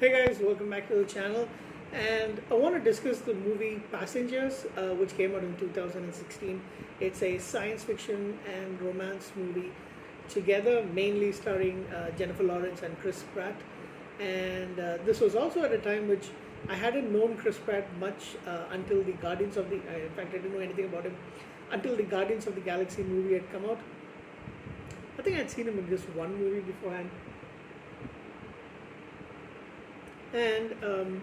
Hey guys, welcome back to the channel. And I want to discuss the movie Passengers, which came out in 2016. It's a science fiction and romance movie together, mainly starring Jennifer Lawrence and Chris Pratt. And this was also at a time which I hadn't known Chris Pratt much until the Guardians of the. In fact, I didn't know anything about him until the Guardians of the Galaxy movie had come out. I think I'd seen him in just one movie beforehand. And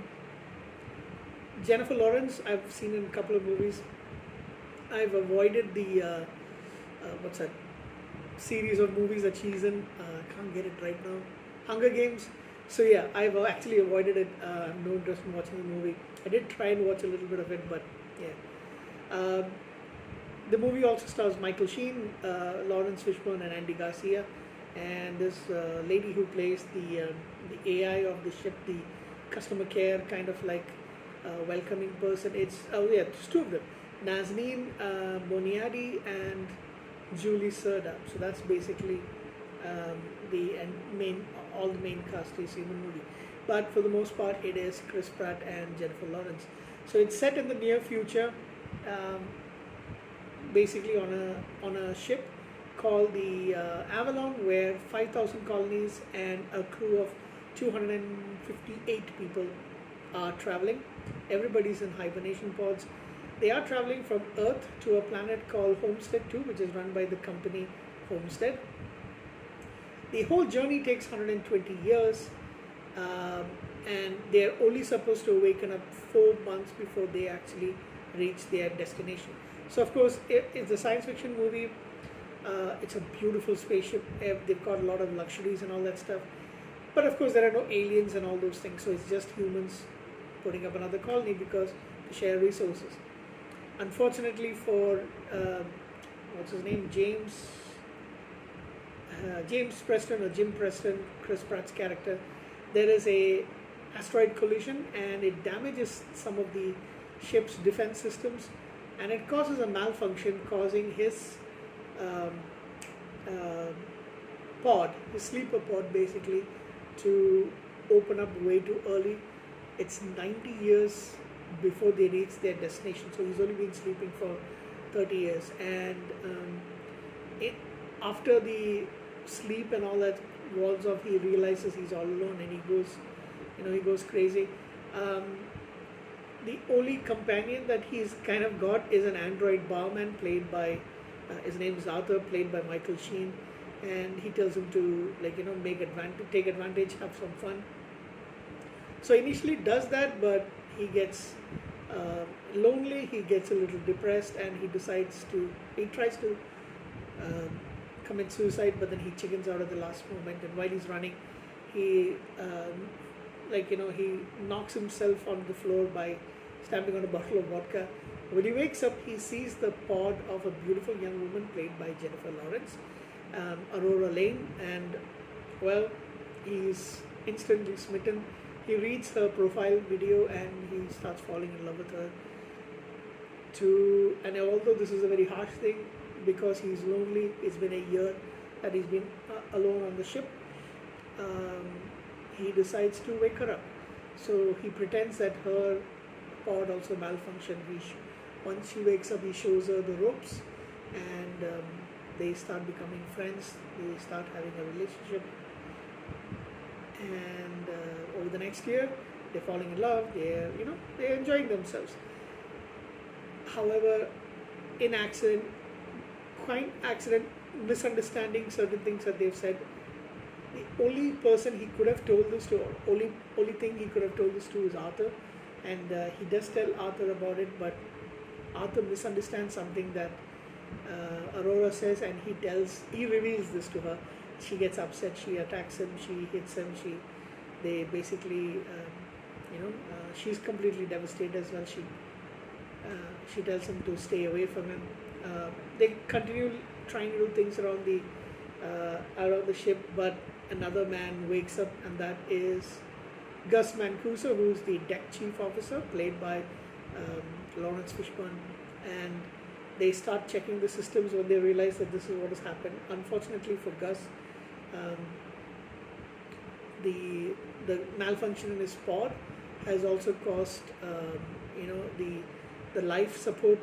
Jennifer Lawrence, I've seen in a couple of movies. I've avoided the what's that series of movies that she's in. I can't get it right now. Hunger Games. So yeah, I've actually avoided it. I have no interest in watching the movie. I did try and watch a little bit of it, but yeah. The movie also stars Michael Sheen, Lawrence Fishburne, and Andy Garcia, and this lady who plays the AI of the ship, the customer care kind of like welcoming person. It's it's two of them, Nazneen Boniadi and Julie Serdab. So that's basically the main all the main cast you see in the movie. But for the most part, it is Chris Pratt and Jennifer Lawrence. So it's set in the near future. Um, Basically on a ship called the Avalon, where 5,000 colonies and a crew of 258 people are traveling. Everybody's in hibernation pods. They are traveling from Earth to a planet called Homestead 2, which is run by the company Homestead. The whole journey takes 120 years, um, and they're only supposed to awaken up 4 months before they actually reach their destination. So, of course, it's a science fiction movie. It's a beautiful spaceship. They've got a lot of luxuries and all that stuff. But of course, there are no aliens and all those things. So it's just humans putting up another colony because to share resources. Unfortunately for what's his name, James Preston or Jim Preston, Chris Pratt's character, there is a asteroid collision and it damages some of the ship's defense systems, and it causes a malfunction, causing his um, uh, his sleeper pod, basically to open up way too early. It's 90 years before they reach their destination, so he's only been sleeping for 30 years, and it after the sleep and all that walls off, he realizes he's all alone and he goes crazy. um, the only companion that he's kind of got is an android barman played by his name is Arthur, played by Michael Sheen, and he tells him to, like, take advantage, have some fun. So initially does that, but he gets lonely, he gets a little depressed, and he tries to um, commit suicide, but then he chickens out at the last moment. And while he's running, he he knocks himself on the floor by stamping on a bottle of vodka. When he wakes up, he sees the pod of a beautiful young woman played by Jennifer Lawrence, Aurora Lane, and well, he's instantly smitten. He reads her profile video and he starts falling in love with her. And although this is a very harsh thing, because he's lonely, it's been a year that he's been alone on the ship. Um, he decides to wake her up. So he pretends that her pod also malfunctioned. Once she wakes up, he shows her the ropes, and they start becoming friends. They start having a relationship, and over the next year, they're falling in love. They're enjoying themselves. However, in accident, misunderstanding certain things that they've said, the only person he could have told this to, or only thing he could have told this to, is Arthur, and he does tell Arthur about it, but Arthur misunderstands something that Aurora says, and he reveals this to her. She gets upset. She attacks him. She hits him. They basically, she's completely devastated as well. She tells him to stay away from him. They continue trying to do things around the ship, but another man wakes up, and that is Gus Mancuso, who's the deck chief officer, played by Lawrence Fishburne, and they start checking the systems when they realize that this is what has happened. Unfortunately for Gus, um, the malfunction in his pod has also caused you know the life support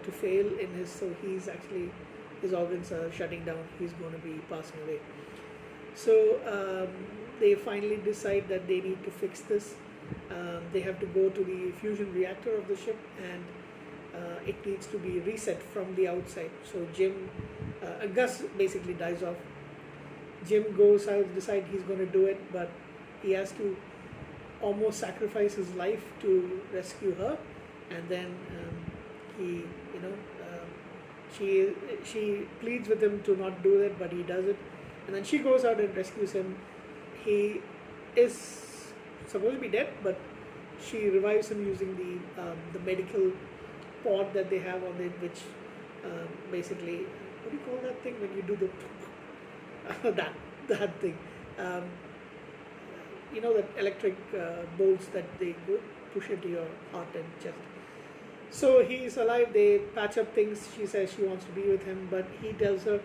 to fail in his, so he's actually, his organs are shutting down, he's going to be passing away. So they finally decide that they need to fix this. They have to go to the fusion reactor of the ship, and it needs to be reset from the outside. So Gus basically dies off. Jim goes out, decide he's going to do it, but he has to almost sacrifice his life to rescue her, and then he, you know, she pleads with him to not do it, but he does it, and then she goes out and rescues him. He is supposed to be dead, but she revives him using the medical pod that they have on it, which basically, what do you call that thing when you do the that thing, you know, that electric bolts that they push into your heart and chest. So he's alive, they patch up things, she says she wants to be with him, but he tells her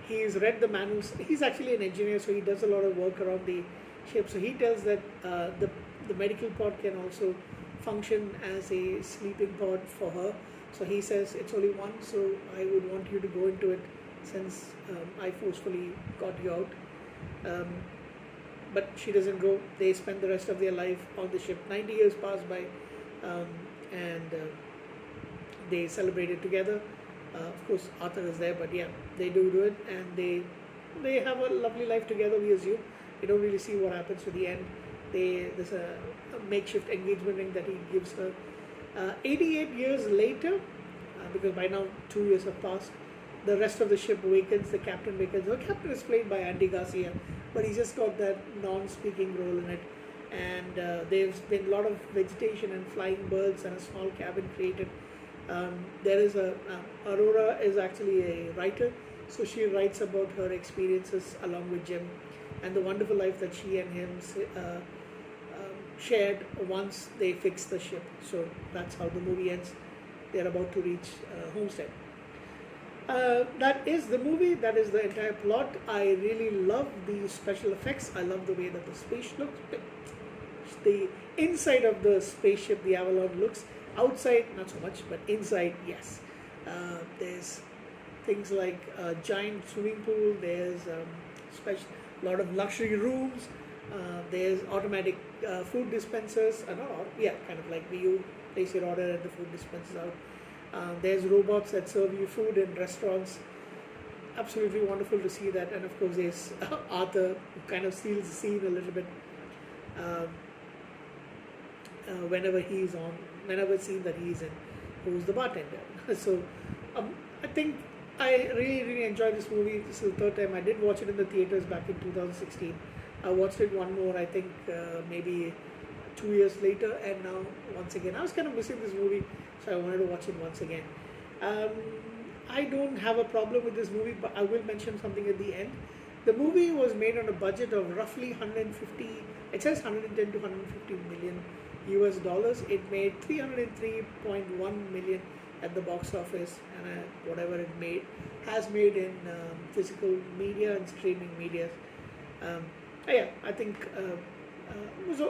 he's read the manuals. He's actually an engineer, so he does a lot of work around the ship. So he tells that the medical pod can also function as a sleeping pod for her. So he says it's only one, so I would want you to go into it since I forcefully got you out. But she doesn't go. They spend the rest of their life on the ship. 90 years pass by, and they celebrate it together. Of course, Arthur is there, but yeah, they do it, and they have a lovely life together, we assume. We don't really see what happens to the end. There's a makeshift engagement ring that he gives her. 88 years later, because by now 2 years have passed, the rest of the ship awakens, the captain awakens. The captain is played by Andy Garcia, but he's just got that non-speaking role in it. And there's been a lot of vegetation and flying birds and a small cabin created. There is Aurora is actually a writer, so she writes about her experiences along with Jim and the wonderful life that she and him shared once they fixed the ship. So that's how the movie ends. They're about to reach Homestead. That is the movie. That is the entire plot. I really love the special effects. I love the way that the space looks. The inside of the spaceship, the Avalon, looks. Outside, not so much, but inside, yes. There's things like a giant swimming pool. There's a lot of luxury rooms. There's automatic food dispensers. Kind of like you place your order and the food dispensers out. There's robots that serve you food in restaurants. Absolutely wonderful to see that. And of course, there's Arthur, who kind of steals the scene a little bit. Whenever scene that he's in, who's the bartender. So I think I really enjoyed this movie. This is the third time. I did watch it in the theaters back in 2016. I watched it one more, I think maybe 2 years later, and now once again. I was kind of missing this movie, so I wanted to watch it once again. I don't have a problem with this movie, but I will mention something at the end. The movie was made on a budget of roughly 150, it says 110 to 150 million US dollars. It made 303.1 million at the box office, and whatever it has made in physical media and streaming media. I think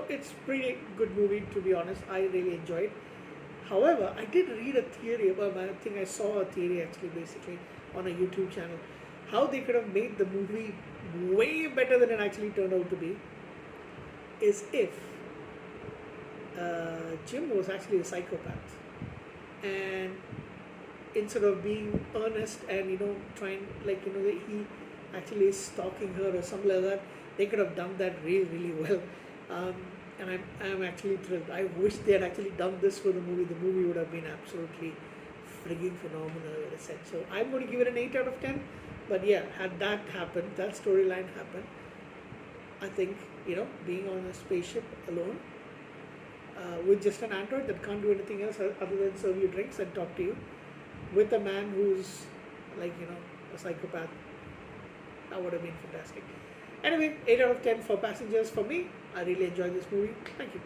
it's pretty good movie, to be honest. I really enjoyed. However, I did read a theory. I think I saw a theory actually, basically on a YouTube channel, how they could have made the movie way better than it actually turned out to be, is if Jim was actually a psychopath, and instead of being earnest and trying, he actually is stalking her or something like that, they could have done that really well. And I'm actually thrilled. I wish they had actually done this for the movie. The movie would have been absolutely frigging phenomenal, I would have said. So I'm going to give it an 8 out of 10. But yeah, had that happened, that storyline happened, I think, being on a spaceship alone, with just an android that can't do anything else other than serve you drinks and talk to you, with a man who's a psychopath, that would have been fantastic. Anyway, 8 out of 10 for Passengers for me. I really enjoyed this movie. Thank you.